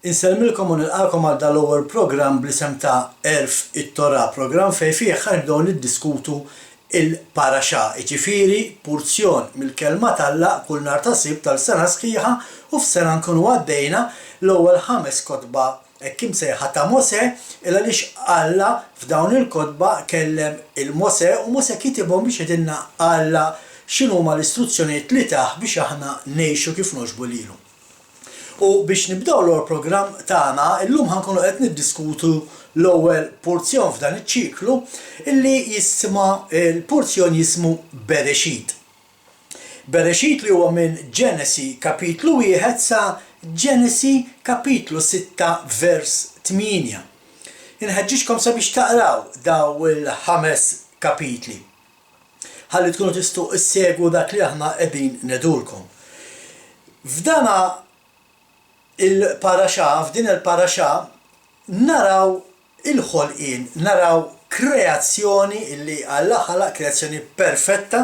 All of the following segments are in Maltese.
Inselmilkom u nilqakom għal dal-ewwel programm bl-isem ta' Erf it-Torah, programm fejn fih ħanibdew niddiskutu il-paraxà, jiġifieri porzjon mill-kelma tal-Alla kull nhar ta' Sibt tal-sena sħiħa u f'sena nkunu għaddejna l-ewwel 5 kotba hekk imsejħa ta' Mosè il għaliex Alla f'dawn il-kotba kellem il-Mosè u Mosè kitibhom biex jgħidilna Alla x'inhuma l-istruzzjonijiet li tah biex aħna ngħixu kif nogħġbu lilu. U biex nibdew l-ewwel programm tagħna, illum ħankunu qed niddiskutu l-ewwel porzjon f'dan iċ-ċiklu illi il-porzjon jismu Bereshit. Bereshit li huwa minn Ġenesi kapitlu 1 sa Ġenesi kapitlu 6 vers 8. Inħeġġixkom sabiex taqraw daw il-5 kapitli. Ħalli tkunu tistgħu issegwu dak li aħna qegħdin nedulkom. F'dana il-paraxà, f'din il-paraxà naraw il-ħolqien, naraw kreazzjoni illi Alla ħalaq kreazzjoni perfetta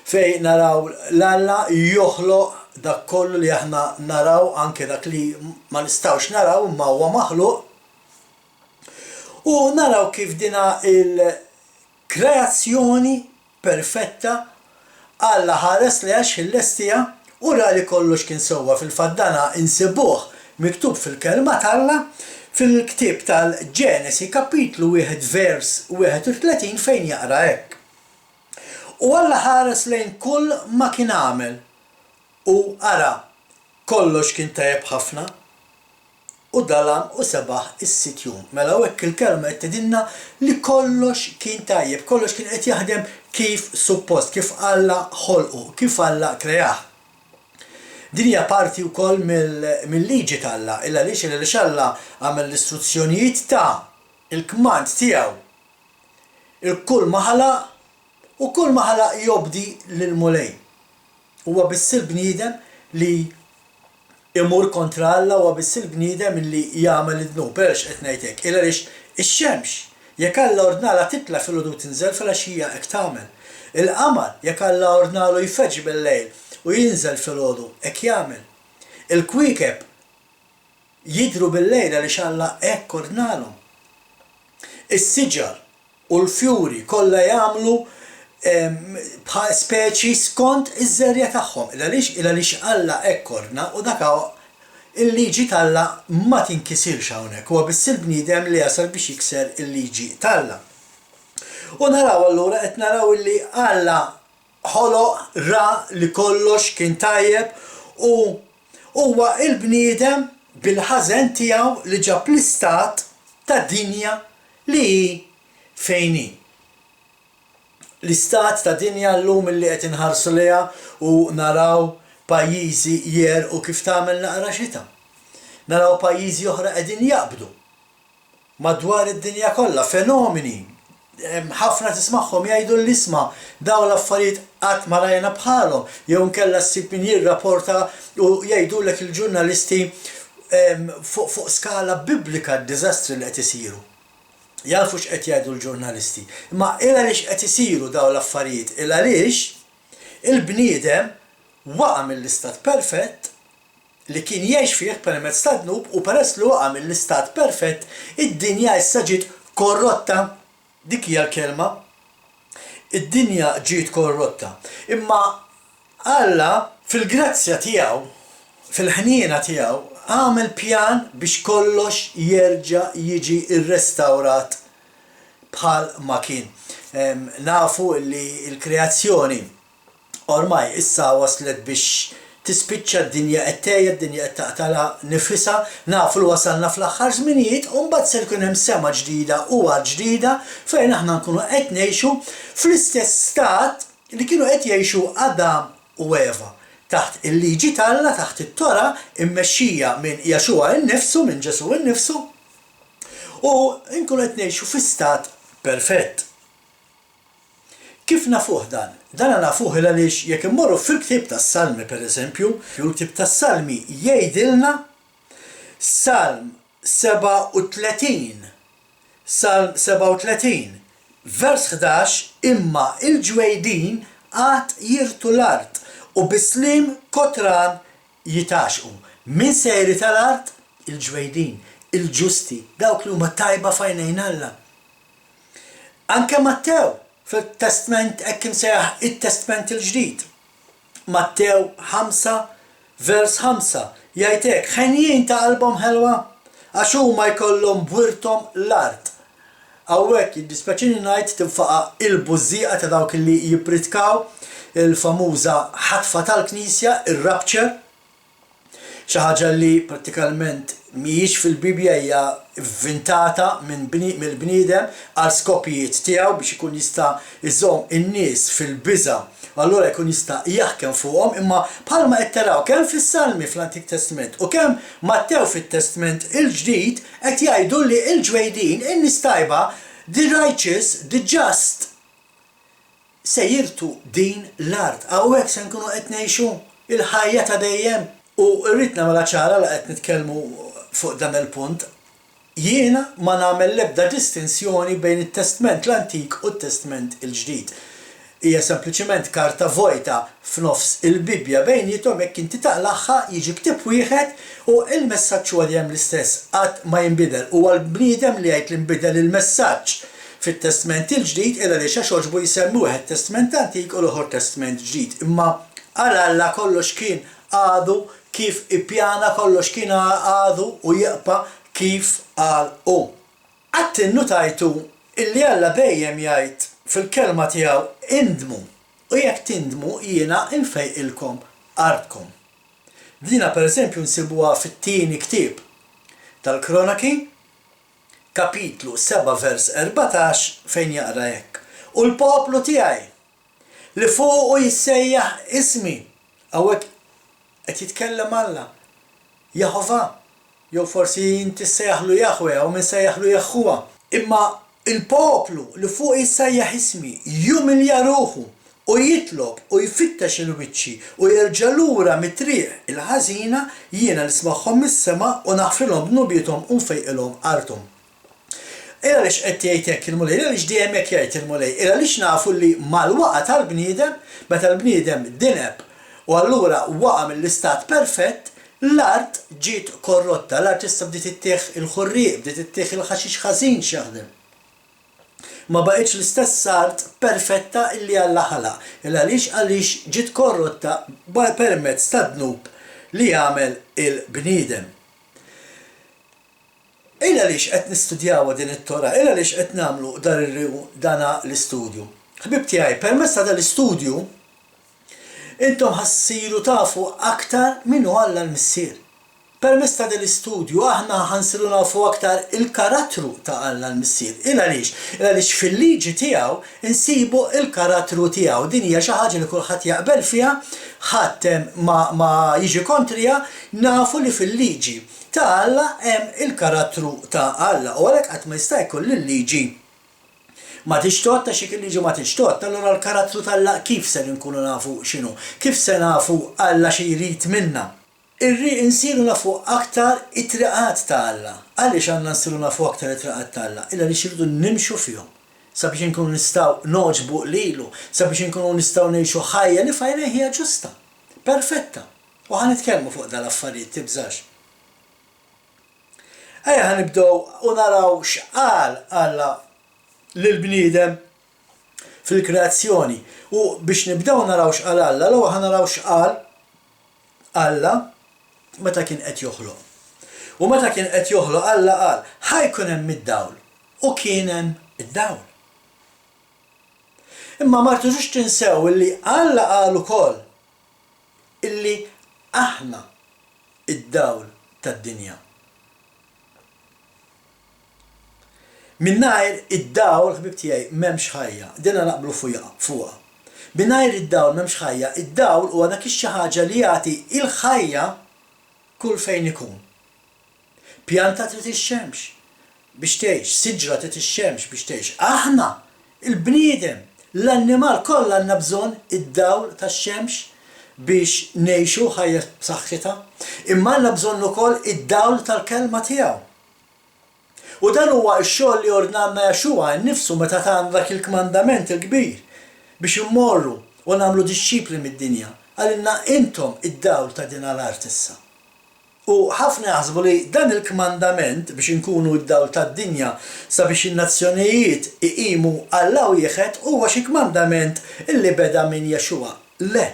fejn naraw l-Alla joħloq dak kollu li aħna naraw anke dak li ma nistgħux naraw imma huwa maħluq. U naraw kif dina il-kreazzjoni perfetta Alla ħares li għax il-lestija u ra li kollox kien sewwa fil-faddana insibuh miktub fil-kelma tal-Alla fil-ktieb tal-Ġenesi kapitlu 1 vers 31 fejn jaqra hekk. U Alla ħares lejn kull ma kien għamel u ara kollox kien tajjeb ħafna u dalam u sebaħ is-sitt jum. Mela hekk il-kelma qed tgħidilna li kollox kien tajjeb, kollox kien qed jaħdem kif suppost, kif Alla ħolqu, kif Alla krejah. Din hija parti wkoll mill-liġi tal-Alla, illa għaliex Alla għamel l-istruzzjonijiet ta' il-kmand tiegħu. Il-kull ma ħalaq u kull ma ħalaq jobdi lil mulej. Huwa biss il-bniedem li imur kontra Alla, huwa biss il-bniedem li jagħmel id-dnub. Perx qed ngħid hekk, illa għaliex ix-xemx jekk Alla ordnala titla' fil-għodu tinżel fil-għaxija hekk tagħmel. Il-qamar jekk Alla ordnalu jfeġġ bil-lejl u jinżel fil-għodu hekk jagħmel. Il-kwiekeb jidhru bil-lejl għaliex Alla hekk ordnalhom. Is-siġar u l-fjuri kollha jagħmlu bħal speċi skont iż-żerja tagħhom. Għaliex Alla hekk ordna u dak il-liġi tal-Alla ma tinkisirx hawnhekk. Huwa biss il-bniedem li jasal biex jikser il-liġi tal-Alla. U naraw allura qed naraw illi Alla ħoloq ra li kollox kien tajjeb u huwa il-bniedem bil-ħażen tiegħu li ġab l-istat tad-dinja li fejn hi. L-istat ta' dinja llum illi qed inħarsu leha u naraw pajjiżi jerqu kif tagħmel naqra xita. Naraw pajjiżi oħra qegħdin jaqbdu madwar id-dinja kollha, fenomeni. Ħafna tismagħhom jgħidu l-isma' dawn l-affarijiet qatt ma rajna bħalhom, jew nkella ssib min jirrapporta u jgħidulek il-ġurnalisti fuq skala biblika d-diżastri li qed isiru. Jafu x'qed jgħidu l-ġurnalisti. Imma il għaliex qed isiru dawn l-affarijiet, il għaliex il-bniedem waqa' mill-istat perfett li kien jgħix fih permezz ta' dnub u peress li waqa' mill-istat perfett id-dinja issa ġiet korrotta. Dik hija l-kelma. Id-dinja ġiet korrotta. Imma Alla fil-grazzja tiegħu, fil-ħniena tiegħu, għamel pjan biex kollox jerġa' jiġi rrestawrat bħal ma kien. Nafu li l-kreazzjoni ormai issa waslet biex tispiċċa d-dinja qed tgħid, d-dinja qed taqtala nifisha, nafu li wasalna fl-aħħar żminijiet u mbagħad se jkun hemm sema ġdida u art ġdida fejn aħna nkunu qed ngħixu fl-istess stat li kienu qed jgħixu Adam u Eva taħt il-liġi tal-Alla, taħt it-Tora immexxija minn Jaxua innifsu, minn Ġesu innifsu u nkunu qed ngħixu fi stat perfett. Kif nafuh dan? Dan nafuh għaliex jekk immorru fil-ktieb tas-Salmi pereżempju, fil-ktieb tas-Salmi jgħidilna Salm 37, Salm 37, vers 11, imma il-ġwejdin qatt jirtu l-art u bislim kotran jitaxqu. Min sejri tal-art il-ġwejdin, il-ġusti, dawk li huma tajba f'għajnejn Alla. Anke Mattew fil-Testament hekk imsejjaħ it-Testament il-ġdid. Mattew 5 vers 5 jgħid hekk ħenjien ta' qalbhom ħelwa għax huma jkollhom bwirthom l-art. Hawnhekk jiddispeċini ngħid tinfaqa' il-bużieqa ta' dawk li jippritkaw il-famuża ħatfa tal-Knisja, ir-rapture, xi ħaġa li prattikalment mhijiex fil-Bibja hija inventata mill-bniedem għal skopijiet tiegħu biex ikun jista' iżomm in-nies fil-biża' u allura jkun jista' jaħkem fuqhom, imma bħalma qed taraw kemm fis-Salmi fl-Antik Testament u kemm Mattew fit-Testament il-ġdid qed jgħidu li l-ġwejdin in-nies tajba, the righteous, the just se jirtu din l-art. Hawnhekk se nkunu qed ngħixu il-ħajja ta' dejjem. U rridna mela ċara li qed nitkellmu fuq dan il-punt, jiena ma nagħmel l-ebda distinzjoni bejn it-Testament l-Antik u t-Testament il-ġdid. Hija sempliċement karta vojta f'nofs il-Bibja bejniethom jekk inti taqlaħħa jiġi ktieb wieħed u l-messaġġ huwa dejjem l-istess qatt ma jinbidel. Huwa l-bniedem li jgħid li nbidel il-messaġġ fit-Testament il-ġdid illa li xi ġoġbu jsemmu wieħed Testament Antik u l-ieħor Testament ġdid. Imma għal Alla kollox kien għadu kif ippjana kollox kien għadu u jaqpa kif qal hu. Qatt innotajtu illi Alla dejjem jgħid fil-kelma tiegħu indmu u jekk tindmu jiena infejqilkom artkom. Dina pereżempju nsibuha fit-tieni ktieb tal-Kroniki, kapitlu 7 vers 14 fejn jaqra hekk. U l-poplu tiegħi li fuqu jissejjaħ ismi hawnhekk qed jitkellem Alla, Jehovah, jew forsi inti sejjaħlu Jahwe u min sejjaħlu Jehova. Imma il-poplu li fuq jissejjaħ ismi jumilja ruħu u jitlob u jfittex il-wiċċi u jerġa' lura mit-triq il-ħażina jiena nismagħhom mis-sema u naħfrilhom b'nubietom u nfejqilhom arthom. Ira lix qed jgħid hekk il-mulej, ira lix dejjem hekk jgħid il-mulej, ira lix nafu li mal-waqa tal-bniedem meta l-bniedem dineb u allura waqa mill-istat perfett, l-art ġiet korrotta, l-art issa bdiet ittieħ il-ħurrieq, bdiet ittieħ il-ħaxix ħażin x'jaħdem. Ma baqgħetx l-istess art perfetta illi Alla ħalaq. Għaliex ġiet korrotta permezz ta' dnub li jagħmel il-bniedem. Illa għaliex qed nistudjaw din it-Tora, illa għaliex qed nagħmlu dana l-istudju. Ħbib tiegħi, permezz ta' dan l-istudju intom ħassiru tafu aktar minnu Alla l-Missier. Permezz ta' dell-istudju aħna ħansiru nafu aktar il-karattru ta' Alla l-Missier. Illa għaliex fil-liġi tiegħu insibu il-karattru tiegħu. Din hija xi ħaġa li kulħadd jaqbel fiha, ħadd ma jiġi kontrija, nafu li fil-liġi ta' Alla hemm il-karattru ta' Alla. U għalhekk qatt ma jista' jkun lill-liġi ma tixtot ta' xi liġi ma tixtot, allura l-karattru tal-Alla kif se nkunu nafu x'inhu? Kif se nafu Alla xi jrid minna? Insiru nafu aktar it-triqat ta' Alla. Għaliex għandna nsiru nafu aktar it-triqat ta' Alla? Illa li xirdu nimxu fihom. Sabiex inkunu nistgħu noġbu lilu, sabiex inkunu nistgħu ngħixu ħajja li fajna hija ġusta, perfetta. U ħanitkellmu fuq dal-affarijiet tibżax. Ejja ħanibdew u naraw x'qal Alla lill-bniedem fil-kreazzjoni. U biex nibdew naraw x'qal Alla, l-ewwel ħanaraw x'qal Alla meta kien qed joħloq. U meta kien qed joħloq Alla qal ħajkun hemm id-dawl u kien hemm id-dawl. Imma ma rtux tinsew illi Alla qal ukoll illi aħna id-dawl tad-dinja. Minnajr id-dawl, ħbib tiegħi, m'hemmx ħajja, dinha naqblu fuqha. Minnajr id-dawl m'hemmx ħajja, id-dawl huwa dak xi ħaġa li jagħti il-ħajja kull fejn ikun. Pjanta trid ix-xemx biex tgħix, siġra trid ix-xemx biex tgħix. Aħna, il-bniedem, l-annimal kollha għandna bżonn id-dawl tax-xemx biex ngħixu ħajja b'saħħitha, imma għandna bżonn ukoll id-dawl tal-kelma tiegħu. U dan huwa x-xogħol li ordnanna Jaxua nnifsu meta tagħna dak il-kmandament il-kbir biex immorru u nagħmlu dixxipli mid-dinja. Għalilna intom id-dawl ta' din l-art issa. U ħafna jaħsbu li dan il-kmandament biex inkunu d-dawl tad-dinja sabiex in-nazzjonijiet iqimu Alla wieħed huwa xi kmandament illi beda minn Jexua. Le.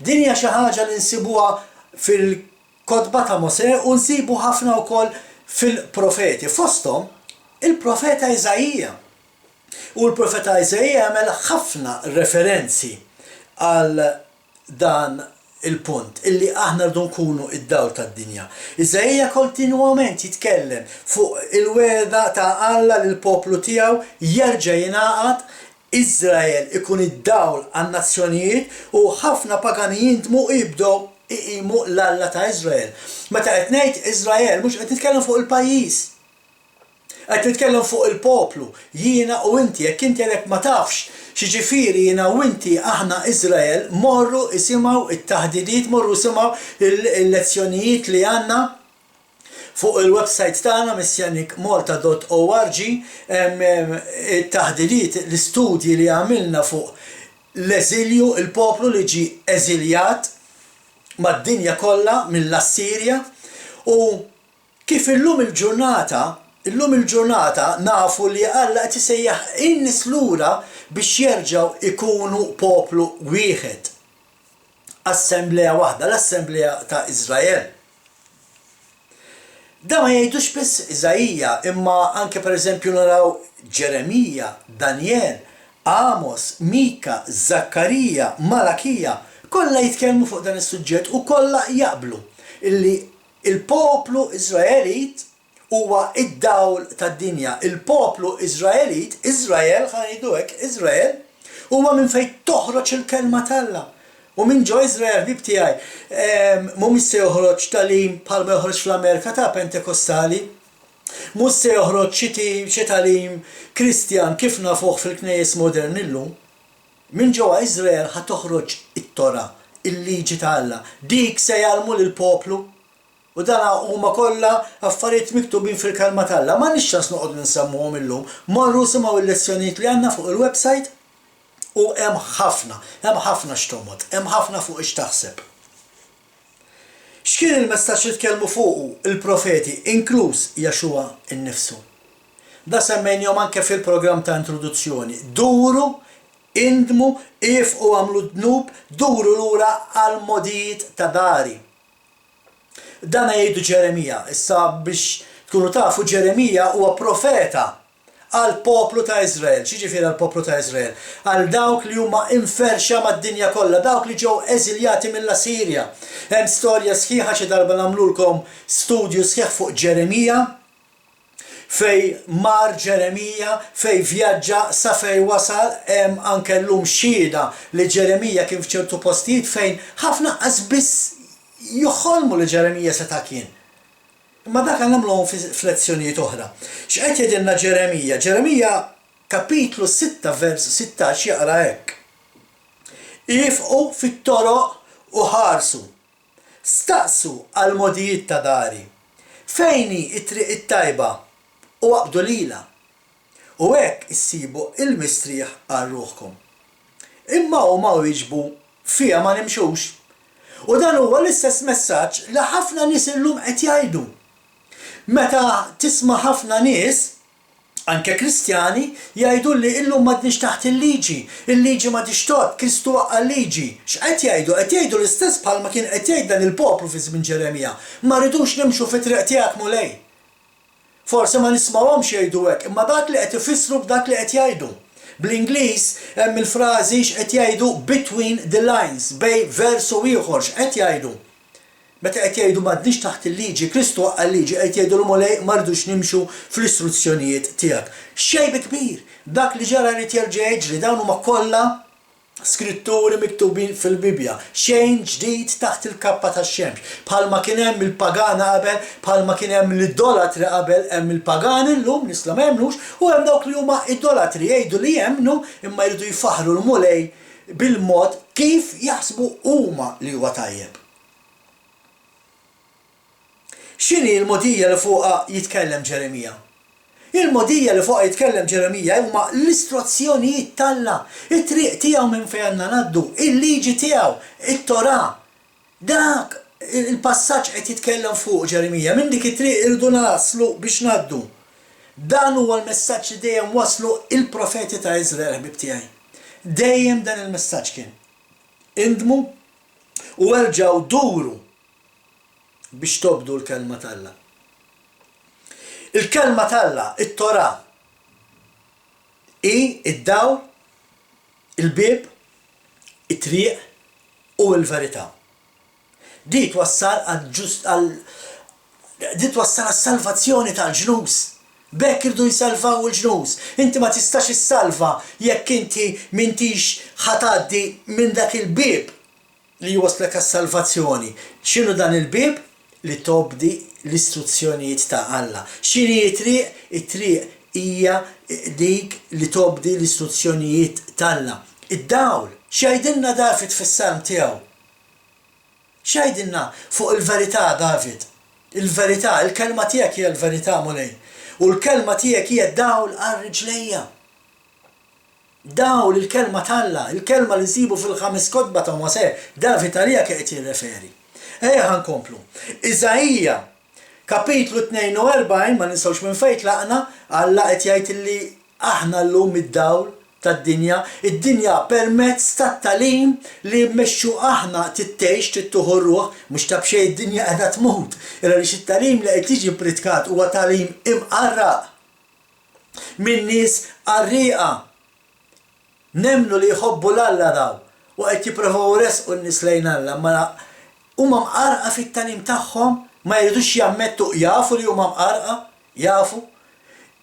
Din hija xi ħaġa li nsibuha fil-Kotba ta' Mosè u nsibu ħafna wkoll fil-profeti. Fosthom il-profeta Iżajija. U l-profeta Iżajija jagħmel ħafna referenzi għal dan il-punt illi aħna rdu nkunu id-dawl tad-dinja. Iżajija kontinwament jitkellem fuq il-weda ta' Alla lil poplu tiegħu jerġa' jingħaqad Iżrael ikun id-dawl għan-nazzjonijiet u ħafna pagani jintmu jibdew iqimu l-Alla ta' Iżrael. Meta qed ngħid Iżrael mhux qed nitkellem fuq il-pajjiż. Qed nitkellem fuq il-poplu, jiena u inti, jekk inti għalhekk ma tafx xiġifieri jiena u inti aħna Iżrael morru isimgħu it-taħdidiet, morru isimgħu il-lezzjonijiet li għandna fuq il-website tagħna messianicmalta.org it-taħdidiet l-istudji li għamilna fuq l-eżilju, il-poplu li ġi eżiljat mad-dinja kollha mill-Assirja u kif illum il-ġurnata nafu li Alla qed isejjaħ in-nies lura biex jerġgħu ikunu poplu wieħed. Assembleja waħda, l-Assembleja ta' Iżrael. Da ma jgħidux biss Iżajija, imma anke pereżempju naraw Ġeremija, Daniel, Amos, Mika, Zakkarija, Malakija, kollha jitkellmu fuq dan is-suġġett u kollha jaqblu illi il-poplu Iżraelit huwa id-dawl tad-dinja. Il-poplu Iżraelit, Iżrael, ħanejdu hekk, Iżrael, huwa minn fejn toħroġ il-kelma tal-Alla. U minn ġo Iżrael bib tiegħi mhumiex se joħroġ talim bħalma joħroġ fl-Amerika ta' Pentekostali, mhux se joħroġ xi talim Kristjan kif nafuh fil-knejjes moderni llum. Minn ġewwa Iżrael ħa toħroġ it-Tora, il-liġi ta' Alla. Dik se jgħallmu lill-poplu. U dan huma kollha affarijiet miktubin fil-kelma tal-Alla. Ma nixxas noqgħod ninsemmuhom illum. Morru simgħu il-lezzjonijiet li għandna fuq il-website u hemm ħafna x'tomod, hemm ħafna fuq x'taħseb. X'kien il-messaġġ li tkellmu fuqu il-profeti, inkluż Jexua innifsu. Da semmejnihom anke fil-programm ta' introduzzjoni. Duru, indmu, ifqu għamlu dnub, duru lura għal modijiet ta' dari. Dan jgħidu Ġeremija. Issa biex tkunu tafu Ġeremija huwa profeta għal poplu ta' Iżrael. X'jiġifieri għal poplu ta' Iżrael? Għal dawk li huma inferxa mad-dinja kollha, dawk li ġew eżiljati mill-Assirja. Hemm storja sħiħa xi darba nagħmlulkom studju sħiħ fuq Ġeremija fej mar Ġeremija, fej vjaġġa sa fej wasal, hemm anke llum xhieda li Ġeremija kien f'ċertu postijiet fejn ħafna qasbiss joħolmu li Ġeremija seta' kien. Imma dak nagħmluhom f'lezzjonijiet oħra. X'qed jgħidilna Ġeremija? Ġeremija kapitlu 6 vers 16 jaqra hekk. Ifqu fit-toroq u ħarsu. Staqsu għal modijiet ta' dari. Fejni it-triq it-tajba u waqbdu lila. U hekk issibu il-mistrieħ għal ruħkom. Imma huma wieġbu fiha ma nimxux. U dan huwa l-istess messaġġ li ħafna nies illum qed jgħidu. Meta tisma' ħafna nies, anke Kristjani, jgħidu li illum m'għadniex taħt il-liġi. Il-liġi ma tixtod, Kristu għal liġi. X'qed jgħidu? Qed jgħidu l-istess bħalma kien qed jgħid dan il-poplu fi żmien Ġeremija. Ma rridux nimxu fit-triq tiegħek mulej. Forsi ma nismawhomx jgħidu hekk, imma dak li qed ifissru b'dak li qed jgħidu. Bl-Ingliż hemm il-frażi x'qed jgħidu between the lines, bej versu ieħor x'qed jgħidu. Meta qed jgħidu m'għadniex taħt il-liġi, Kristu għal-liġi qed jgħidulhom olej ma rridux nimxu fl-istruzzjonijiet tiegħek. Xejn kbir, dak li ġara li jerġa' jiġri dawn huma kollha skritturi miktubin fil-Bibja. Xejn ġdid taħt il-kappa tax-xemx. Bħalma kien hemm il-pagana qabel, bħalma kien hemm l-idolatri qabel, hemm il-pagani llum nisla ma jemnux u hemm dawk li huma idolatri jgħidu li jemnu imma jridu jfaħru l-mulej bil-mod kif jaħsbu huma li huwa tajjeb. X'inhi l-modija li fuqha jitkellem Ġeremija? Il-modija li fuqha jitkellem Ġeremija huma l-istruzzjonijiet tal-Alla, it-triq tiegħu minn fejn għandna ngħaddu, il-liġi tiegħu, it-Torah. Dak il-passaġġ qed jitkellem fuq Ġeremija minn dik it-triq irdu naslu biex ngħaddu. Dan huwa l-messaġġ li dejjem waslu il-profeti ta' Iżrael ħbib tiegħi. Dejjem dan il-messaġġ kien. Indmu u erġgħu duru biex tobdu l-kelma tal-Alla. Il-kelma tal-Alla, it-Torah, id-dawl, il-bib, it-triq u l-verità. Di twassal għas-salvazzjoni tal-ġnus. Bekk irdu jsalvaw il-ġnus. Inti ma tistax issalva jekk inti m'intix ħatgħaddi minn dak il-bib li jwaslek għas-salvazzjoni. X'inhu dan il-bib? Li tobdi l-istruzzjonijiet ta' Alla. X'inhi it-triq? It-triq hija dik li tobdi l-istruzzjonijiet tal-Alla. Id-dawl, x'għajdilna David fis-salm tiegħu? X'għajdilna fuq il-verità David? Il-verità, il-kelma tiegħek hija l-verità mulej. U l-kelma tiegħek hija dawl għar-riġlejja. Dawl il-kelma tal-Alla, il-kelma li nsibu fil-5 kotba ta' Mosè, David għalija qed jirreferi. Ejja ħankomplu. Iżajija, kapitlu 42, ma ninsawx minn fejn tlaqna, Alla qed jgħid li aħna llum id-dawl tad-dinja, id-dinja permezz tat-talim li mmexxu aħna tittgħix tittuħu r-ruħ, mhux ta' b'xejn id-dinja qiegħda tmut. Għaliex it-talim li qed jiġi pritkat huwa talim imqarraq min nies qarrieqa. Nemmnu li jħobbu l-Alla daw u qed jippruvaw resqu n-nies lejn Alla, ma huma mqarqa fit-talim tagħhom, ma jridux jammettu, jafu li huma mqarqa, jafu,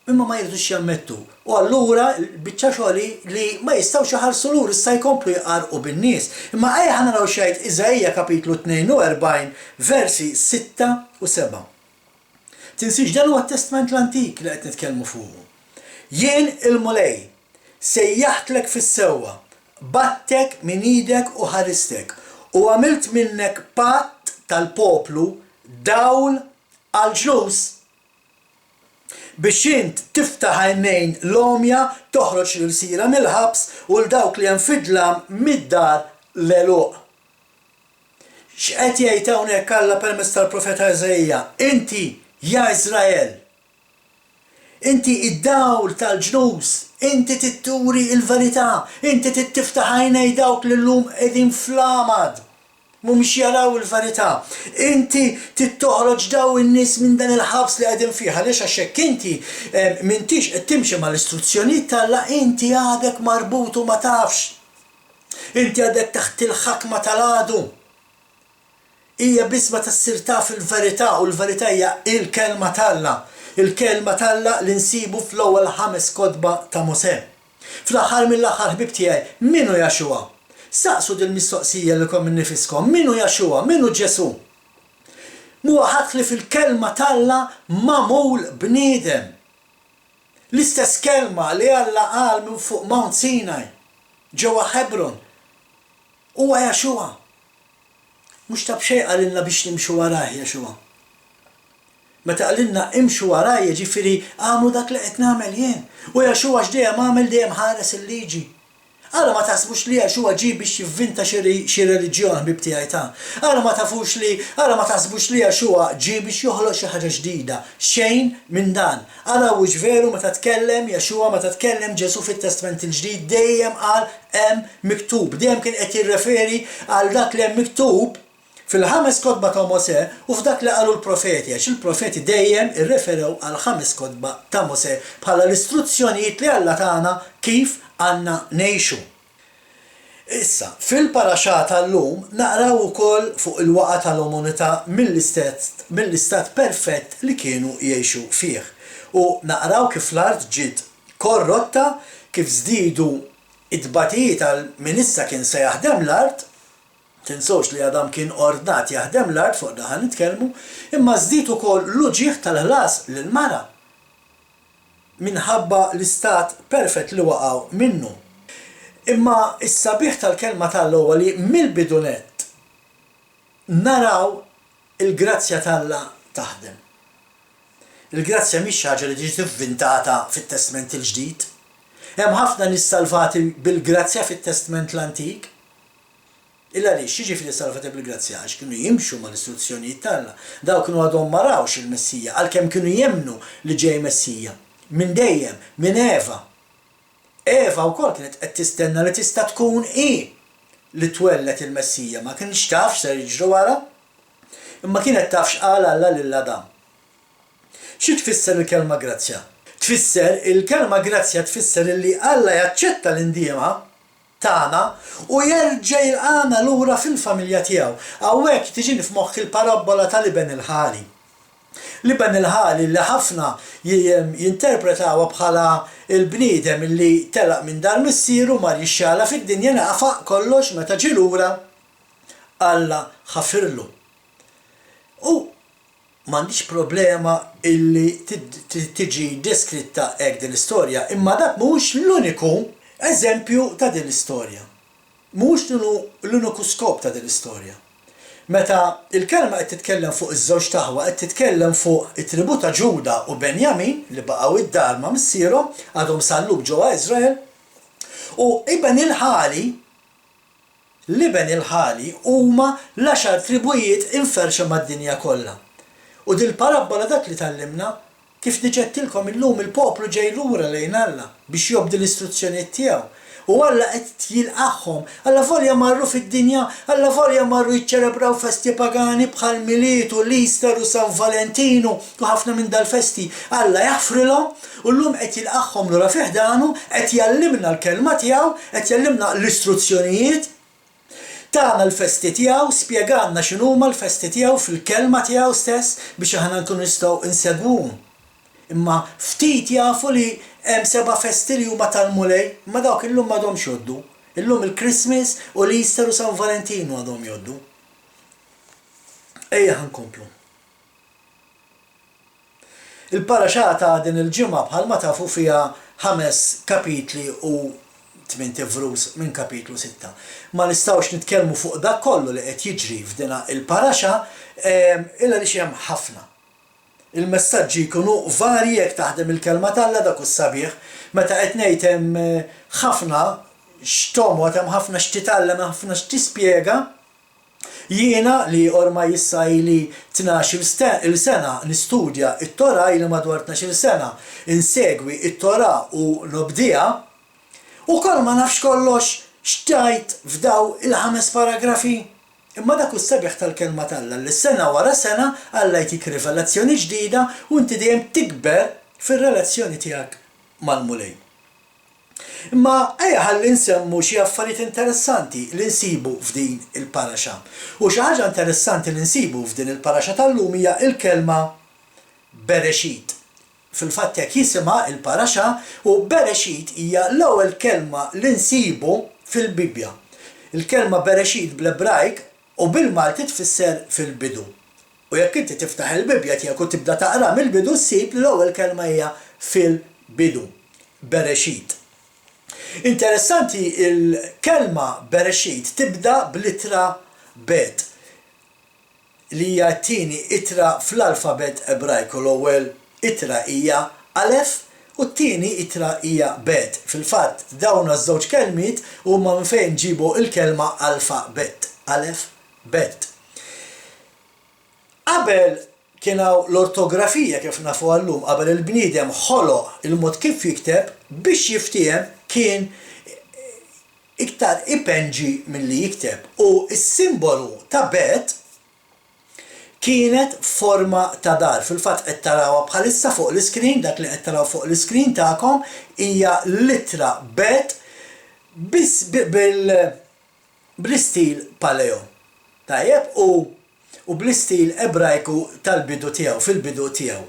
imma ma jridux jammettu. U allura biċċa xogħli li ma jistgħux iħarsu lur issa jkomplu jqarqu bin-nies. Imma ejja ħa naraw xejn Iżajja kapitlu 42 versi 6 u 7. Tinsiex dan huwa t-Testament l-Antik li qed nitkellmu fuqu. Jien il-mulej sejjaħtlek fis-sewwa, battek minn idek u ħaristek u għamilt minnek patt tal-poplu dawl għal-ġnus biex int tiftaħ għajnejn l-omja toħroġ l-sira mill-ħabs u l-dawk li janfidlam mid-dar l-eluq. X'qed jgħid hawnhekk Alla permezz tal-profeta Iżajja? Inti, ja Iżrael, inti id-dawl tal-ġnus, inti titturi il-verità, inti tiftaħ għajnej dawk li llum qegħdin fl-amad. Mhumiex jaraw il-verità. Inti tittoħroġ daw in-nies minn dan il-ħabs li qegħdin fih għaliex għax hekk inti m'intix qed timxi mal-istruzzjonijiet tal-Alla, inti għadek marbut u ma tafx. Inti għadek taħt il-ħakma tal-għadu. Hija biss ma tassir taf il-verità u l-verità hija il-kelma tal-Alla. Il-kelma tal-Alla li nsibu fl-ewwel 5 kotba ta' Mosè. Fl-aħħar mill-aħħar ħbib tiegħi, minnu Jaxua? Saqsu dil-mistoqsija li kom nifiskom, minnu Jaxua, minnu Ġesu? Huwa ħadd li fil-kelma tal-Alla magħmul bniedem. L-istess kelma li Alla qal minn fuq Mount Sinai, ġewwa Hebron, huwa Jaxua. Mhux ta' b'xejn qalilna biex nimxu warah Jaxua. Meta qalilna imxu waraj, jiġifieri għamlu dak li qed nagħmel jien. U Jaxua x'dejjem għamel dejjem ħares il-liġi. Alla ma taħsbux li Jaxua ġie biex jivvinta xi reliġjon ħbib tiegħi ta'. Alla ma taħsbux li Jaxua ġie biex joħloq xi ħaġa ġdida. Xejn minn dan. Alla wiex veru meta tkellem Jaxua, meta tkellem Ġesu fit-Testament il-Ġdid dejjem qal hemm miktub. Dejjem kien qed jirreferi għal dak li hemm miktub fil-5 kotba ta' Mosè u f'dak li qalu l-profeti, għax il-profeti dejjem irreferew għal 5 kotba ta' Mosè bħala l-istruzzjonijiet li Alla tagħna kif għandna ngħixu. Issa, fil-paraxà tal-lum naqraw ukoll fuq il-waqa tal-umanità mill-istat perfett li kienu jgħixu fih. U naqraw kif l-art ġiet korrotta, kif żdiedu id-tbatijiet tal-min issa kien se jaħdem l-art. Tinsewx li Adam kien ordnat jaħdem l-art fuq daħan nitkellmu, imma żdied ukoll l-uġigħ tal-ħlas lill-mara minħabba l-istat perfett li waqgħu minnu. Imma is-sabiħ tal-kelma tal-ewwa li mill-bidunet naraw il-grazzja tal-Alla taħdem. Il-grazzja mhix ħaġa li ġiet ivvintata fit-Testament il-Ġdid. Hemm ħafna nies salvati bil-grazzja fit-Testament l-Antik. Illa li xiġifieri salvati bil-grazzja għax kienu jimxu mal-istruzzjonijiet tagħna. Daw kienu għadhom ma rawx il-Messija għalkemm kienu jemmnu li ġej Messija. Minn dejjem, minn Eva. Eva wkoll kienet qed tistenna li tista' tkun li twellet il-Messija, ma kienx taf x'ser jiġru wara, imma kienet taf x'qal Alla lil Adam. Xi tfisser il-kelma grazzja? Tfisser il-kelma grazzja tfisser li Alla jaċċetta l-indiema tagħna u jerġa' jilqana lura fil-familja tiegħu. Hawnhekk tiġini f'moħħ il-parabola ta' Liben il-ħali. Liben il-ħali li ħafna jinterpretawha bħala il-bniedem li telaq minn dar missieru mar jixxala fid-dinja naqfa kollox meta ġie lura Alla ħafirlu. U m'għandix problema illi tiġi deskritta hekk din l-istorja, imma dak mhux l-uniku eżempju ta' din l-istorja. Mhux l-uniku skop ta' din l-istorja. Meta il-kelma qed titkellem fuq iż-żewġ taħwa qed titkellem fuq it-tribu ta' Ġuda u Benjamin li baqgħu id-dar ma' missierhom għadhom salluk ġewwa Iżrael u Liben il-ħali huma l-10 tribujiet inferxa mad-dinja kollha. U dil parabola dak li tallimna kif diġettilkom illum il-poplu ġej lura lejn Alla biex jobdi l-istruzzjonijiet tiegħu. U Alla qed jilqaħħom, Alla volja marru fid-dinja, Alla volja marru jiċċelebraw festi pagani bħal Militu, l-Easter u San Valentinu u ħafna minn dal-festi. Alla jaħfrilhom u llum qed jilqaħħom lura fih danu, qed jallimna l-kelma tiegħu, qed jallimna l-istruzzjonijiet tagħna l-festi tiegħu, spjegalna x'inhuma l-festi tiegħu fil-kelma tiegħu stess biex aħna nkunu nistgħu insegwuhom. Imma ftit jafu li hemm 7 festi li huma tal-mulej, ma dawk illum m'għadhomx jgħoddu. Illum il-Christmas u l-Easter u San Valentinu għadhom jgħoddu. Ejja ħankomplu. Il-paraxata din il-ġimgħa bħalma tafu fiha 5 kapitli u 8 vrus minn kapitlu 6. Ma nistgħux nitkellmu fuq dak kollu li qed jiġri f'dina il-paraxa illa li hemm ħafna. Il-messaġġi jkunu varji jekk taħdem il-kelma tagħna dak is-sabiħ, meta qed ngħid hemm ħafna x'tomod, hemm ħafna x'titgħallem, ħafna x'tispjega. Jiena li ormai issa ili 12 il-sena nistudja it-Tora, ili madwar 12 sena insegwi it-Tora u nobdija, u kol ma nafx kollox xtajt f'daw il-5 paragrafi. Imma dak is-sabiħ tal-kelma tagħna li sena wara sena Alla jtik rivelazzjoni ġdida u inti dejjem tikber fir-relazzjoni tiegħek mal-mulej. Imma ejja ħalli nsemmu xi affarijiet interessanti li nsibu f'din il-paraxa. U xi ħaġa interessanti li nsibu f'din il-paraxa tal-lum hija il-kelma Bereshit. Fil-fatt jekk jisimha il-paraxa u Bereshit hija l-ewwel kelma li nsibu fil-Bibja. Il-kelma Bereshit bl-Ebrajk u bil-Malti tfisser fil-bidu. U jekk inti tiftaħ il-Bibja tiegħek u tibda taqra mill-bidu ssib l-ewwel kelma hija fil-bidu. Bereshit. Interessanti il-kelma Bereshit tibda bl-ittra Bet li hija t-tieni ittra fl-alfabet Ebrajku. L-ewwel ittra hija Alef u t-tieni ittra hija Bet. Fil-fatt dawn iż-żewġ kelmiet huma minn fejn ġibu il-kelma alfabet. Alef, Bet. Qabel kien hawn l-ortografija kif nafu llum, qabel il-bniedem ħoloq il-mod kif jikteb biex jiftiem kien iktar ipenġi milli jikteb. U s-simbolu ta' Bet kienet forma ta' dar. Fil-fatt qed tarawha bħalissa fuq l-iskrin, dak li qed taraw fuq l-iskrin tagħkom hija littra Bet biss bl-istil paleo. Tajjeb u bl-istil Ebrajku tal-bidu tiegħu, fil-bidu tiegħu.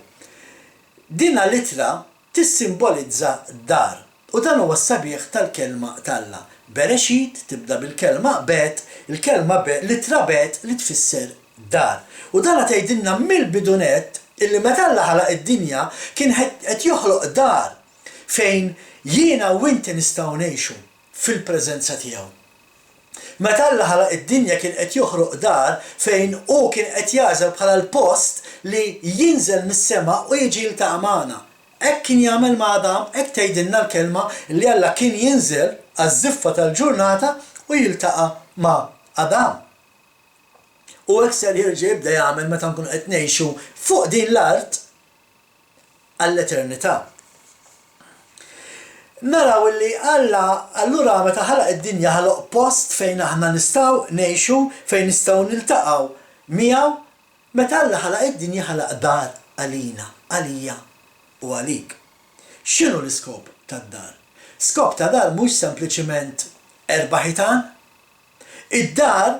Dina litra tissimbolizza dar. U dan huwa s-sabiħ tal-kelma tagħna. Bereshit tibda bil-kelma Bet, il-kelma litra Bet li tfisser dar. U dan tgħidilna mill-bidunet illi meta Alla ħalaq id-dinja kien qed joħloq dar fejn jiena u inti nistgħu ngħixu fil-preżenza tiegħu. Meta Alla ħalaq id-dinja kien qed joħroq dar fejn hu kien qed jażel bħala l-post li jinżel mis-sema u jiġi jiltaqa' magħna. Hekk kien jagħmel ma' Adam, hekk tgħidilna l-kelma li Alla kien jinżel għaż-żiffa tal-ġurnata u jiltaqa' ma' Adam. U hekk ser jirġa' jibda jagħmel meta nkunu qed ngħixu fuq din l-art għall-eternità. Naraw li Alla allura meta ħalaq id-dinja ħaloq post fejn aħna nistgħu ngħixu, fejn nistgħu niltaqgħu miegħu, meta Alla ħalaq id-dinja ħalaq dar għalina, għalija u għalik. X'inhu l-iskop tad-dar? Skop ta' dar mhux sempliċiment erba' ħitan. Id-dar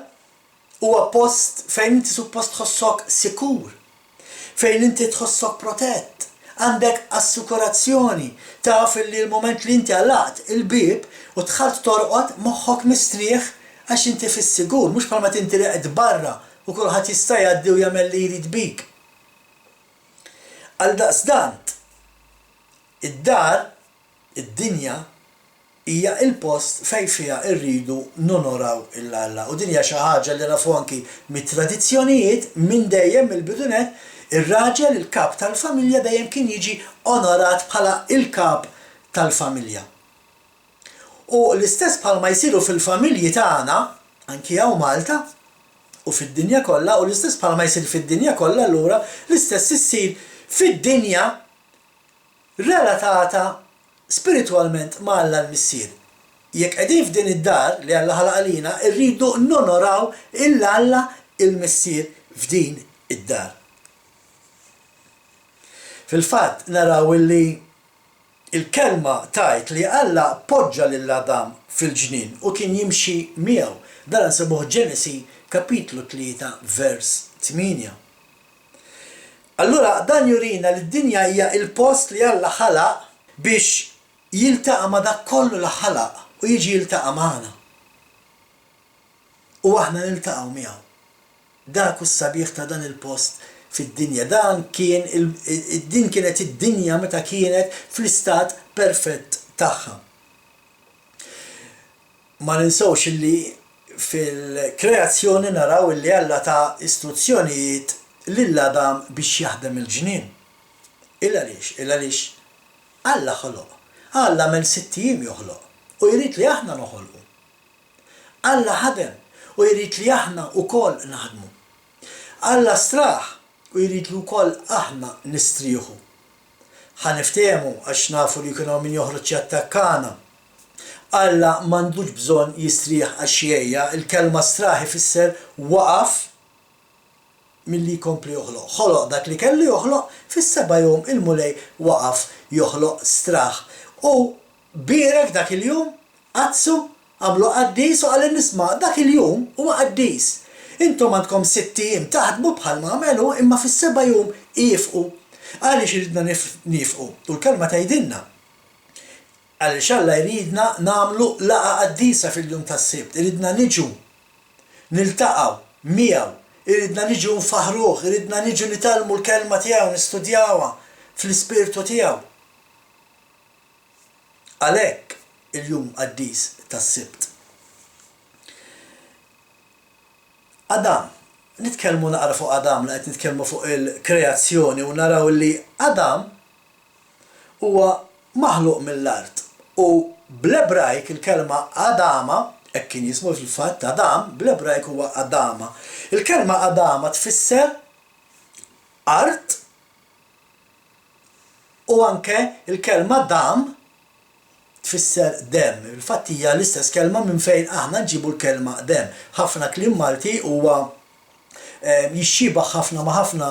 huwa post fejn inti suppost tħossok sikur, fejn inti tħossok protett, għandek assikurazzjoni, taf li l-moment li inti għallaqt il-bib u tħalt torqod moħħok mistrieħ għax inti fis-sigur, mhux bħalma tinti qed barra u kulħadd jista' jgħaddi u jagħmel li jrid bik. Għaldaqstant, id-dar, id-dinja, hija il-post fejn fiha rridu nonoraw il-Alla. U din hija xi ħaġa li nafu anki mit-tradizzjonijiet minn dejjem mill-bidunet, ir-raġel il-kap tal-familja dejjem kien jiġi onorat bħala il-kap tal-familja. U l-istess bħalma jsiru fil-familji tagħna, anki hawn Malta, u fid-dinja kollha, u l-istess bħalma jsir fid-dinja kollha allura l-istess issir fid-dinja relatata spiritualment ma' Alla l-missier. Jekk qegħdin f'din id-dar li Alla ħalaq għalina, rridu nonoraw il-Alla il-missier f'din id-dar. Fil-fatt naraw li il-kelma tajt li Alla poġġa lil Adam fil-ġnien u kien jimxi miegħu. Dan nsemmuh Ġenesi kapitlu 3 vers 8. Allura dan jurina li d-dinja hija il-post li Alla ħalaq biex jiltaqa' ma' dak kollu li ħalaq u jiġi jiltaqa' magħna. U aħna niltaqgħu miegħu. Dak hu s-sabiħ ta' dan il-post fid-dinja. Dan kien din kienet id-dinja meta kienet fl-istat perfett tagħha. Ma ninsewx li fil-kreazzjoni naraw li Alla ta' istruzzjonijiet lill-Adam biex jaħdem il-ġnien. Illa għaliex Alla ħoloq. Alla mel 6 jiem joħloq u jrid li aħna noħolqu. Alla ħadem u jrid li aħna wkoll naħdmu. Alla straħ u jrid li wkoll aħna nistrieħu. Ħaniftehmu għax nafu li jkun min joħroġ jattakkana. Alla m'għandux bżonn jistrieħ għaxjejja, il-kelma straħ ifisser waqaf milli jkompli joħloq. Ħoloq dak li kellu joħloq fis-7 jum il-mulej waqaf joħloq straħ. U birek dak il-jum qazzu għamlu qaddis u għalli nisma' dak il-jum huwa qaddis. Intom għandkom 6 jiem taħdmu bħalma għamelu imma fis-7 jum ifqu. Għaliex iridna nifqu. U l-kelma tgħidilna. Għaliex Alla jridna nagħmlu laqa qaddisa fil-jum tas-sibt. Iridna niġu niltaqgħu miegħu. Iridna niġu nfaħruh, iridna niġu nitalmu l-kelma tiegħu nistudjawha fl-ispirtu tiegħu. Għalhekk il-jum qaddis tas-sibt. Adam, nitkellmu naqra fuq Adam li qed nitkellmu fuq il-kreazzjoni u naraw li Adam huwa maħluq mill-art u bl-Ebrajk il-kelma Adama, hekk kien jismu fil-fatt Adam, bl-Ebrajk huwa Adama. Il-kelma Adama tfisser art u anke il-kelma dam tfisser dem. Il-fatt hija l-istess kelma minn fejn aħna nġibu l-kelma dem. Ħafna kliem Malti huwa jixxibaħ ħafna ma' ħafna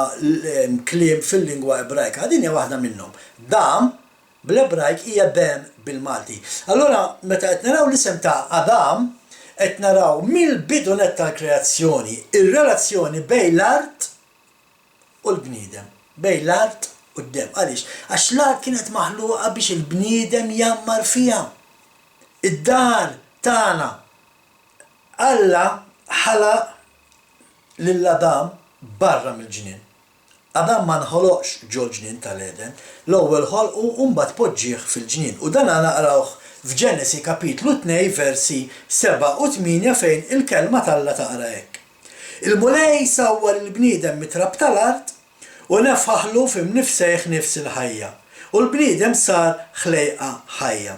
kliem fil-lingwa Ebrajka. Din hija waħda minnhom. Dam bl-Ebrajk hija dem bil-Malti. Allura meta qed naraw l-isem ta' Adam, qed naraw mill-bidunet tal-kreazzjoni ir-relazzjoni bejn l-art u l-bniedem. Bejn l-art u d-dem. Għaliex? Għax l-art kienet maħluqa biex il-bniedem jammar fiha. Id-dar tagħna. Alla ħalaq lill-Adam barra mill-ġnien. Adam ma nħoloqx ġol ġnien tal-Eden, l-ewwel ħolqu u mbagħad poġġih fil-ġnien. U dan naqrawh f'Ġenesi kapitlu 2 versi 7 u 8 fejn il-kelma talla taqra hekk. Il-mulej sawwar il-bniedem mitrab tal-art u nefħaħlu f'imnifsejħ nifs il-ħajja. U l-bniedem sar ħlejqa ħajja.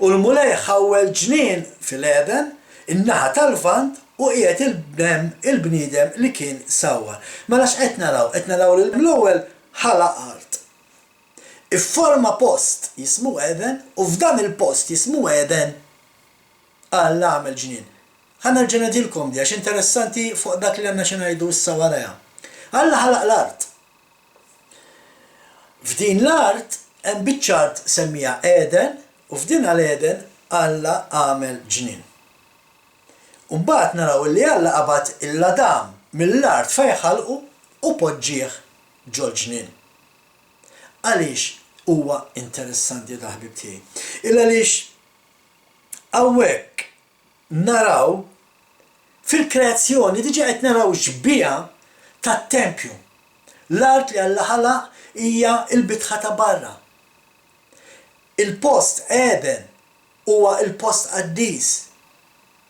U l-mulej ħawwel ġnien fil-Eden, in-naħa tal-vant u qiegħed il-bniedem li kien sawwar. Mela x'qed naraw? Qed naraw li l-ewwel ħalaq art. Ifforma post jismu Eden u f'dan il-post jismu Eden Alla għamel ġnien. Ħa nerġa' ngħidilkom di għax interessanti fuq dak li għandna xi ngħidu issa warajha. Alla ħalaq l-art. F'din l-art hemm biċċ semmija Eden u f'din għal-Eden Alla għamel ġnien. U mbagħad naraw li Alla qabad il-Adam mill-art fejn ħalqu u poġġih ġol ġnien. Għaliex huwa interessanti da ħbib tiegħi. Għaliex hawnhekk naraw fil-kreazzjoni diġà qed naraw xbija tat-tempju. L-art li Alla ħalaq hija l-bitħa ta' barra. Il-post Eden huwa il-post qaddis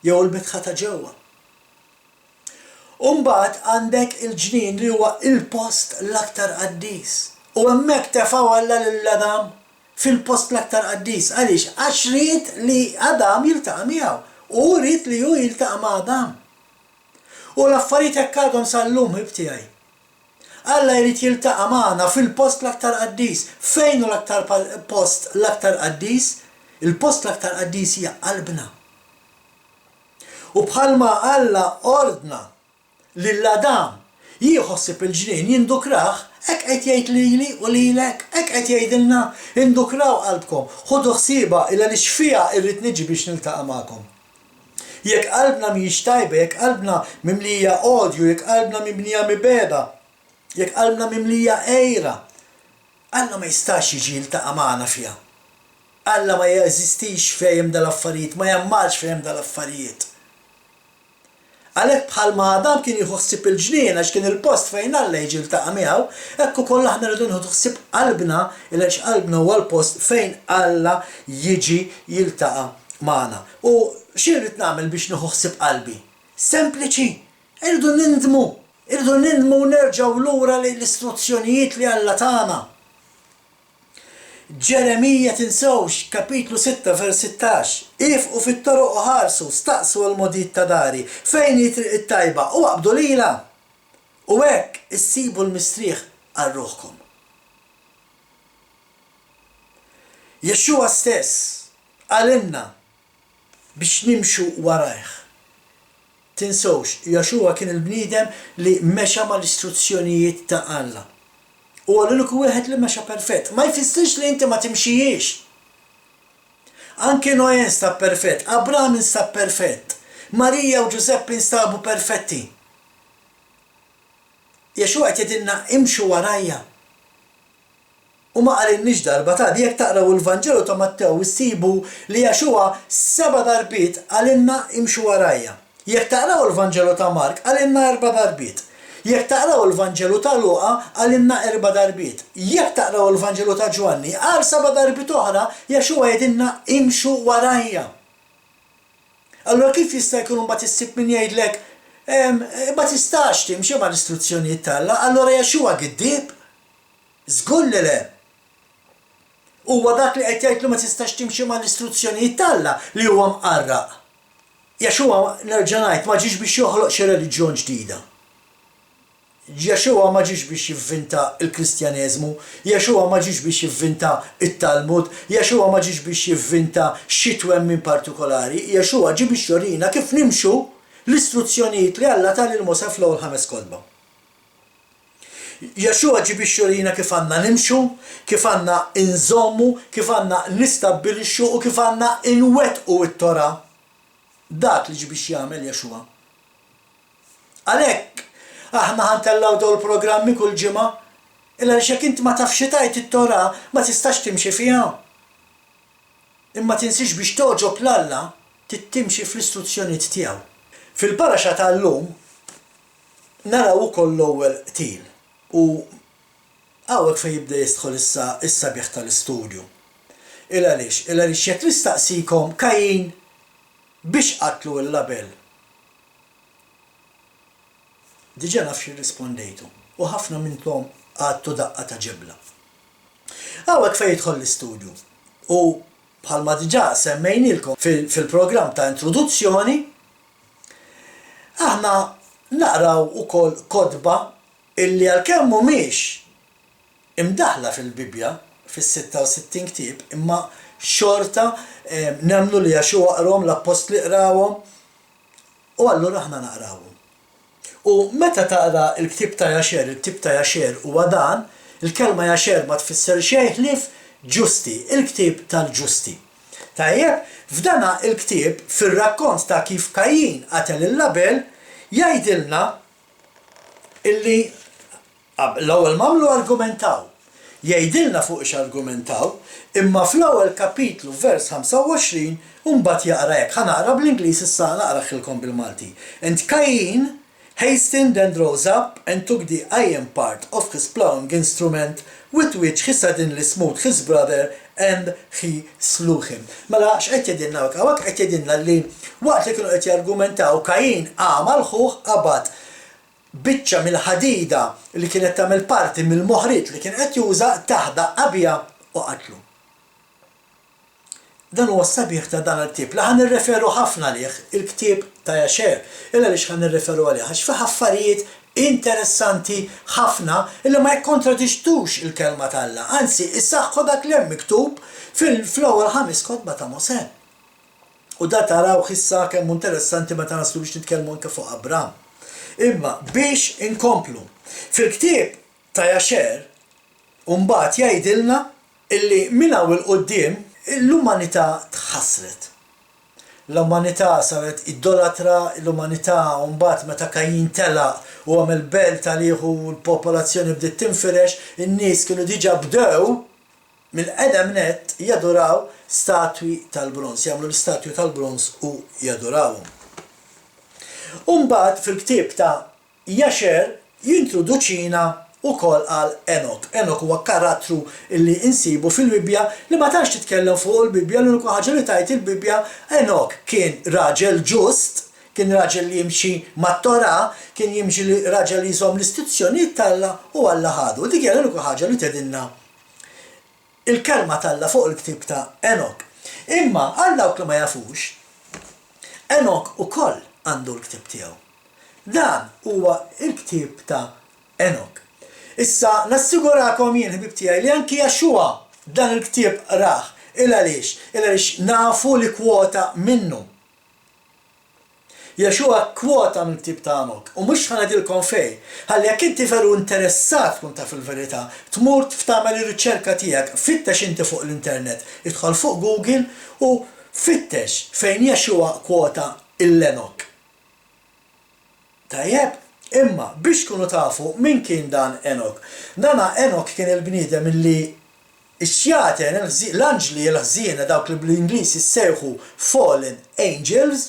jew il-bitħa ta' ġewwa. U mbagħad għandek il-ġnien li huwa il-post l-aktar qaddis. U hemmhekk tefgħu Alla lil-Adam fil-post l-aktar qaddis. Għaliex? Għax ried li Adam jiltaqa' miegħu u ried li hu jiltaqa' ma' Adam. U l-affarijiet hekk għadhom sal-lum ħbib tiegħi. Alla jrid jiltaqa' magħna fil-post l-aktar qaddis. Fejn hu l-aktar post l-aktar qaddis? Il-post l-aktar qaddis hija qalbna. U bħalma Alla ordna lill-Adam jieħossib il-ġnien jindukrah, hekk qed jgħid lili u lilek, hekk qed jgħidilna indukraw qalbkom, ħudu ħsieba illa li xfiha irrid niġi biex niltaqa' magħkom. Jekk qalbna mhijiex tajba, jekk qalbna mimlija odju, jekk qalbna mimlija mibeda, jekk qalbna mimlija ejra, Alla ma jistax jiġi jiltaqa' magħna fiha. Alla ma jeżistix fejn dal-affarijiet, ma jammarx fejn dal-affarijiet. Għalhekk bħalma Adam kien jħossib il-ġnien għax kien il-post fejn Alla jiġi jiltaqa' miegħu, hekk ukoll aħna rridu nħossib qalbna għaliex qalbna huwa l-post fejn Alla jiġi jiltaqa' magħna. U x'irrid nagħmel biex nħossib qalbi? Sempliċi, irridu nindmu nerġgħu lura l-istruzzjonijiet li Alla tagħna. Ġeremija tinsewx, kapitlu 6 vers 16. Ifqu fit-toroq u ħarsu, staqsu għal-modijiet ta' dari, fejn jitriq it-tajba u qabdu lilha. U hekk issibu l-mistrieħ għal ruħkom. Jexxuha stess għalinna biex nimxu warajh. Tinsewx, Jexxuha kien il-bniedem li mexa mal-istruzzjonijiet ta' Alla. U għal-uniku wieħed li mexa perfett. Ma jfissirx li inti ma timxijiex. Anke Noè instab perfett, Abraham instab perfett, Marija u Giuseppe instabu perfetti. Jexxuha qed jgħidilna imxu warajja. U ma qalinniex darba ta' jekk taqraw il-Vanġelu ta' Mattew issibu li Jexxuha 7 darbiet qalinna imxu warajja. Jekk taqraw il-Vanġelu ta' Mark qalinna 4 darbiet. Jekk taqraw il-Vanġelu ta' Luqa għalinna 4 darbiet. Jekk taqraw il-Vanġelu ta' Ġwanni għal 7 darbiet oħra Jexxuha jgħidilna imxu warajja. Allura kif jista' jkun mbagħad issib min jgħidlek ma tistax timxi mal-istruzzjonijiet tal-Alla, allura Jexxuha giddieb? Żgur li le. Huwa dak li qed jgħidlu ma tistax timxi mal-istruzzjonijiet tal-Alla li huwa mqarraq. Jexxuha nerġa' ngħid ma ġiex biex joħloq xi reliġjon ġdida. Jexxuha ma ġiex biex jivvinta il-Kristjaneżmu, Jexxuha ma ġiex biex jivvinta it-Talmud, Jexxuha ma ġiex biex jivvinta xi twemmin partikolari, Jexxuha ġie biex jorina kif nimxu l-istruzzjonijiet li Alla ta' lil Mosè fl-ewwel 5 kotba. Jexxuha ġie biex jorina kif għandna nimxu, kif għandna inżommu, kif għandna nistabbilixxu u kif għandna inwettqu t-Tora. Dak li ġie biex jagħmel Jexxuha. Għalhekk aħna ħantellaw dawn il-programmi kull ġimgħa, illa li inti ma tafx tajt it-Tora ma tistax timxi fiha. Imma tinsix biex toġob l-Alla tittimxi fl-istruzzjonijiet tiegħu. Fil-paraxa tal-lum naraw ukoll l-ewwel til u hawnhekk fejn jibda jidħol issa bieħ tal-istudju. Illa għaliex jekk nistaqsikom Kajin biex qatlu l-Abel. Diġà naf x'irrispondejtu u ħafna minnkom għadtu daqqa ta' ġebla. Hawnhekk fejn jidħol l-istudju u bħalma diġà semmejnilkom fil-programm ta' introduzzjoni aħna naqraw ukoll kodba illi għalkemm mhumiex imdaħla fil-Bibja fis-66 ktieb, imma xorta nemmnu li Jaxua qrahom l-Apostli qrawhom u allura aħna naqrawhom. U meta taqra l-ktieb ta' Jaxer, il-ktieb ta' Jaxer huwa dan, il-kelma Jaxer ma tfisser xejn ħlief ġusti, il-ktieb tal-ġusti. Tajjeb, f'dana il-ktieb fir-rakkont ta' kif Kajin qatel il-Label jgħidilna illi l-ewwel mamlu argumentaw. Jgħidilna fuq x'argumentaw, imma fl-ewwel kapitlu vers 25 mbagħad jaqra hekk. Ħanaqra bl-Ingliż issa naqraħilkom bil-Malti. And Cain hastened and rose up and took the iron part of his plowing instrument with which he suddenly smote his brother and he slew him. Mela x'qed jedinna hawnhekk qed jedinna li waqt li kienu qed jargumentaw Kajin għamal ħuħ qabad biċċa mill-ħadida li kienet tagħmel parti mill-moħrit li kien qed juża taħda qabja u qatlu. Dan huwa s-sabiħ ta' dan il-ktieb li ħan nirreferu ħafna lih il-ktieb ta' Jaxer. Illa lix ħan nirreferu għalih għax fi affarijiet interessanti ħafna illi ma jikkontradixtux il-kelma tal-Alla. Anzi, issaħħu dak li hemm miktub fil-ewwel 5 kotba ta' Mosè. U da taraw ħissa kemm interessanti meta naslu biex nitkellmu anke fuq Abraham. Imma biex inkomplu fil-ktieb ta' Jaxer mbagħad jgħidilna illi minn hawn il-qudiem l-umanità tħassret. L-umanità saret idolatra, l-umanità mbagħad meta Kajin telaq u għamel belt għalih u l-popolazzjoni bdiet tinfirex, in-nies kienu diġà bdew mill-qedem nett jadoraw statwi tal-bronz, jagħmlu l-statwi tal-bronz u jadorawhom. Mbagħad fil-ktieb ta' Jaxer jintroduċina ukoll għal Enok. Enok huwa karattru illi insibu fil-Bibja li ma tantx titkellem fuq il-Bibja, l-unika ħaġa li tajt il-Bibja Enok kien raġel ġust, kien raġel li jimxi mat-Torah, kien jimxi raġel li jżomm l-istituzzjonijiet tal-Alla u Alla ħadu. Dik hija l-unika ħaġa li tedinna il-kelma tal-Alla fuq il-ktieb ta' Enok. Imma għal dawk li ma jafux, Enok ukoll għandu l-ktieb tiegħu. Dan huwa l-ktieb ta' Enok. Issa nassigurakom jien ħbib tiegħi li anki Jaxua dan il-ktieb rah il għaliex nafu li kwota minnu. Jaxua kwota mill-ktieb ta' Enok u mhux ħanadilkom fejn. Ħalli jekk inti veru interessat tkun taf il-verità, tmur tagħmel ir-riċerka tiegħek, fittex inti fuq l-internet, idħol fuq Google u fittex fejn Jaxua kwota il-Enok. Tajjeb, imma biex tkunu tafu min kien dan Enok. Dana Enok kien il-bniedem illi x-xjaten l-anġli l-ħżiena dawk li bl-Ingliż jissejħu fallen angels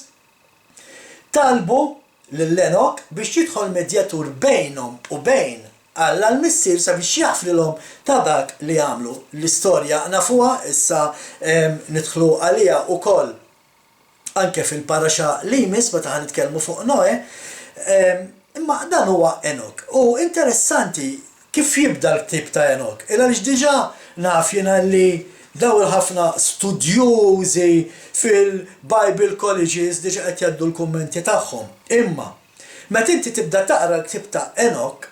talbu lill-Enok biex jidħol medjatur bejnhom u bejn Alla l-missier sabiex jaħfrilhom ta' dak li għamlu. L-istorja nafuha issa nidħlu għalija wkoll anke fil-paraxa li jmiss meta ħanitkellmu fuq Noe. Imma dan huwa Enok. U interessanti kif jibda l-ktieb ta' Enok. Illa li diġà naf jiena li daw ħafna studjużi fil-Bible colleges diġà qed jgħaddu l-kummenti tagħhom. Imma meta inti tibda taqra l-ktieb ta' Enok,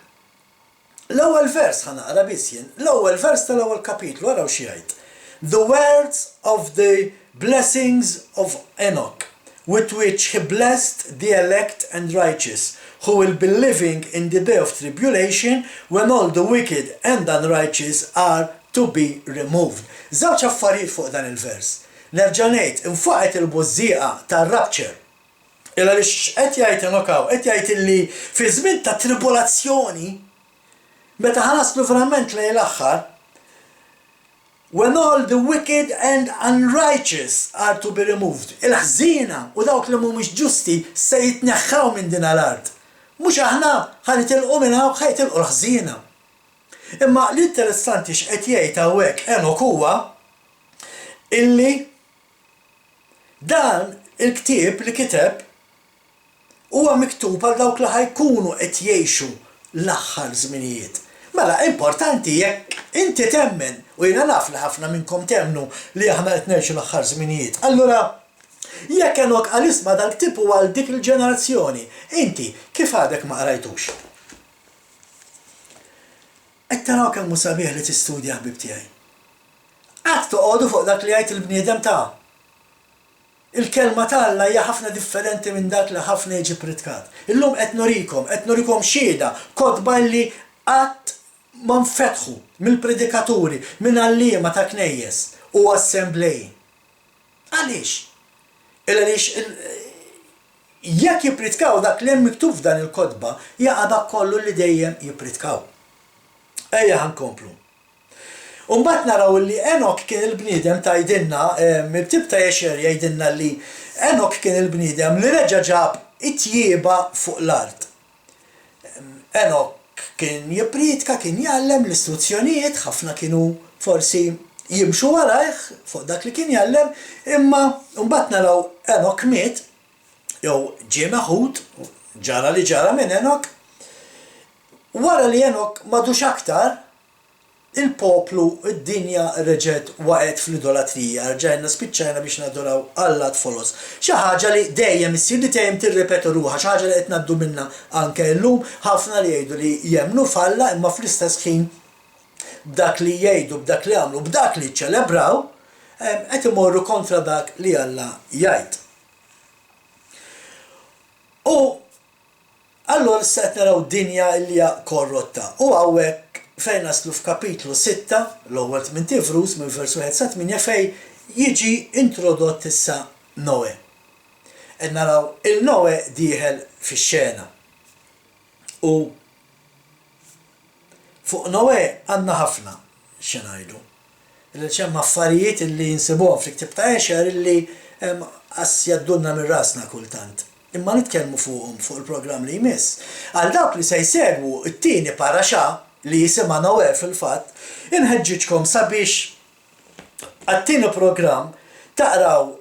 l-ewwel vers ħanaqra biss jien, l-ewwel vers tal-ewwel kapitlu araw xi jgħid. The words of the blessings of Enoch, with which he blessed the elect and righteous, who will be living in the day of tribulation, when all the wicked and unrighteous are to be removed. Żewġ affarijiet fuq dan il-vers. Nerġa' ngħid, infaqet il-bużżieqa tar-rapture. Illa li x'qed jgħid Enoch hawn, qed jgħid illi fi żmien ta' tribolazzjoni, meta ħanaslu verament lejn l-aħħar, when all the wicked and unrighteous are to be removed. Il-ħżiena u dawk li mhumiex ġusti se jitneħħaw minn din l-art. Mhux aħna ħanitilqu minn hawn ħajtilqu l-ħżiena. Imma l-interessanti x'qed jgħid hawnhekk Enok huwa illi dan il-ktieb li kiteb huwa miktub għal dawk li ħajkunu qed jgħixu l-aħħar żminijiet. Mela importanti jekk inti temmen u jiena naf li ħafna minnkom temnu li aħna qed ngħixu l-aħħar żminijiet. Allura Jekk Enok għal-isma dal-ktib u għal dik il-ġenerazzjoni, inti kif għadek ma qrajtux? Qed taraw kemm hu sabiħ li tistudja ħbib tiegħi. Qatt toqgħodu fuq dak li jgħid il-bniedem ta' il-kelma tal-Alla hija ħafna differenti minn dak li ħafna jiġi pritkat. Illum qed nurikom xhieda kotba li qatt ma nfetħu mill-predikaturi, minn għalliema ta' knejjes u assembleji. Għaliex? Għaliex jekk jipritkaw dak li hemm miktub f'dan il-kotba, jaqa' dak kollu li dejjem jipritkaw. Ejja ħankomplu. Mbagħad naraw li Enok kien il-bniedem tgħidilna, mill-ktib ta' Jexer jgħidilna li Enok kien il-bniedem li reġa' ġab it-tjieba fuq l-art. Enok kien jipritka, kien jgħallem l-istruzzjonijiet, ħafna kienu forsi jimxu warajh fuq dak li kien jgħallem, imma mbagħad naraw Enok miet, jew ġie meħud, ġara li ġara minn Enok, wara li Enok m'għadux aktar, il-poplu, id-dinja reġgħet waqgħet fl-idolatrija, rġajna spiċċajna biex nadoraw Alla tfolos. Xi ħaġa li dejjem issir li dejjem tirrepetu ruħha, xi ħaġa li qed ngħaddu minnha anke llum, ħafna li jgħidu li jemmnu f'Alla imma fl-istess ħin b'dak li jgħidu, b'dak li għamlu, b'dak li ċċelebraw, qed imorru kontra dak li Alla jgħid. U allura se qed naraw dinja li hija korrotta. U hawnhekk fejn naslu f'kapitlu 6, l-ewwel minn Tifrus minn versu 1 sa 8 fejn jiġi introdott issa Noe. Qed naraw il-Noe dieħel fix-xena. U fuq Noe għandna ħafna xi ngħidu. Il-ċemm affarijiet illi nsibuhom fil-ktib ta' Exer illi qas jaddunna minn rasna kultant. Imma nitkellmu fuqhom fuq il-programm li jmiss. Għal dawk li se jsegwu t-tieni paraxa li jisimha Noe fil-fatt, inħeġġiġkom sabiex għat-tieni programm taqraw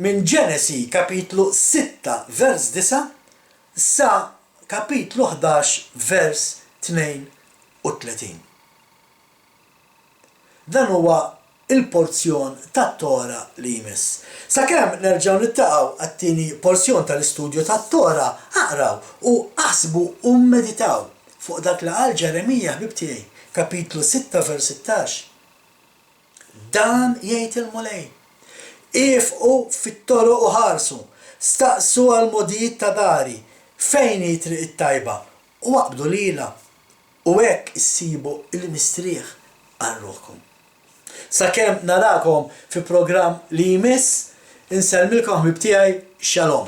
minn Ġenesi kapitlu 6 vers 9 sa kapitlu 11 vers 32. Dan huwa il-porzjon tat-Tora li jmiss. Sakemm nerġgħu nittaqgħu għat-tieni porzjon tal-istudju tat-Tora, aqraw u aħsbu u meditaw fuq dak li qal Ġeremija ħbib tiegħi, kapitlu 6 vers 16. Dan jgħid il-Mulej. Ifqu fit-toroq u ħarsu, staqsu għal-modijiet ta' dari, fejn triq it-tajba, u waqbdu lilha, u hekk issibu il-mistrieħ għal ruħkom. Sakemm narakom fi programm li jmiss, insellmilkom ħbib tiegħi, Shalom.